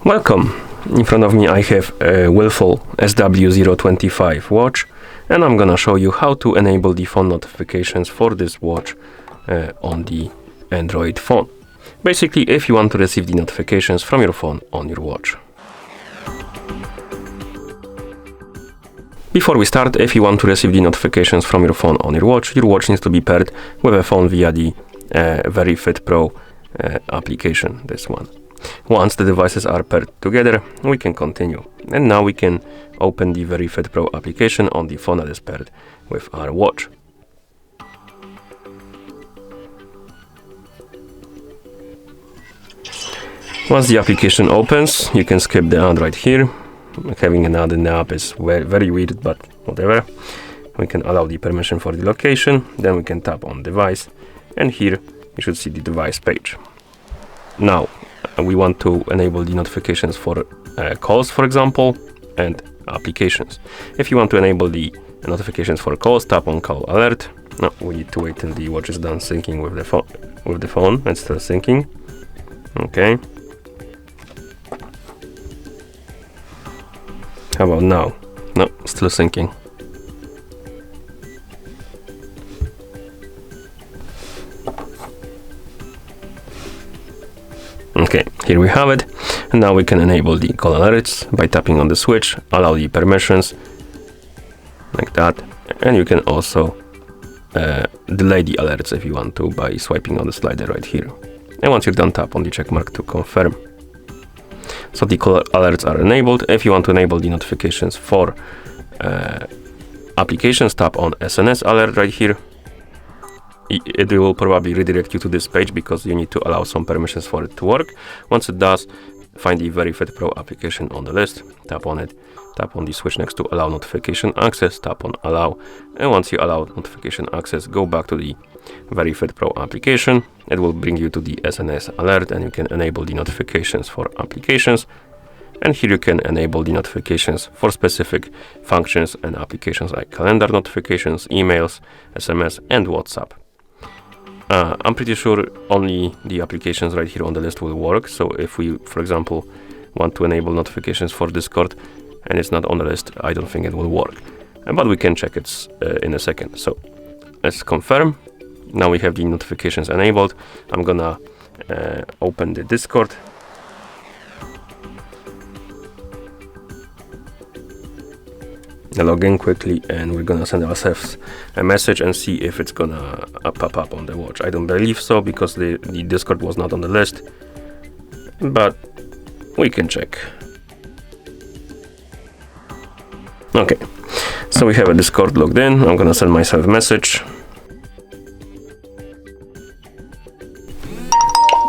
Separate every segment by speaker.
Speaker 1: Welcome! In front of me I have a Willful SW025 watch, and I'm gonna show you how to enable the phone notifications for this watch on the Android phone. Basically, if you want to receive the notifications from your phone on your watch. Before we start, if you want to receive the notifications from your phone on your watch needs to be paired with a phone via the VeryFit Pro application, this one. Once the devices are paired together, we can continue. And now we can open the VeryFit Pro application on the phone that is paired with our watch. Once the application opens, you can skip the ad right here. Having another app is very weird, but whatever. We can allow the permission for the location, then we can tap on device, and here you should see the device page. Now we want to enable the notifications for calls, for example, and applications. If you want to enable the notifications for calls, tap on call alert. No, we need to wait till the watch is done syncing with the phone. It's still syncing. Okay. How about now? No, still syncing. Okay, here we have it. And now we can enable the call alerts by tapping on the switch, allow the permissions, like that. And you can also delay the alerts if you want to by swiping on the slider right here. And once you're done, tap on the check mark to confirm. So the call alerts are enabled. If you want to enable the notifications for applications, tap on SNS alert right here. It will probably redirect you to this page because you need to allow some permissions for it to work. Once it does, find the VeryFit Pro application on the list, tap on it, tap on the switch next to allow notification access, tap on allow, and once you allow notification access, go back to the VeryFit Pro application. It will bring you to the SNS alert, and you can enable the notifications for applications. And here you can enable the notifications for specific functions and applications like calendar notifications, emails, SMS, and WhatsApp. I'm pretty sure only the applications right here on the list will work. So if we, for example, want to enable notifications for Discord and it's not on the list, I don't think it will work. But we can check it in a second. So let's confirm. Now we have the notifications enabled. I'm gonna open the Discord. Log in quickly, and we're gonna send ourselves a message and see if it's gonna pop up on the watch. I don't believe so because the Discord was not on the list, but we can check. Okay, so we have a Discord logged in. I'm gonna send myself a message.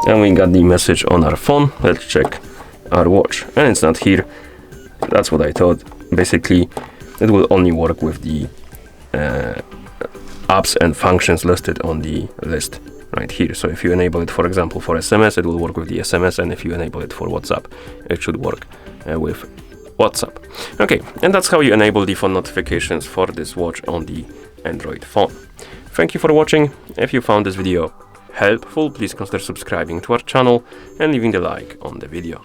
Speaker 1: And we got the message on our phone. Let's check our watch, and it's not here. That's what I thought. Basically, it will only work with the apps and functions listed on the list right here. So if you enable it, for example, for SMS, it will work with the SMS, and if you enable it for WhatsApp, it should work with WhatsApp. Okay, and that's how you enable the phone notifications for this watch on the Android phone. Thank you for watching. If you found this video helpful, please consider subscribing to our channel and leaving a like on the video.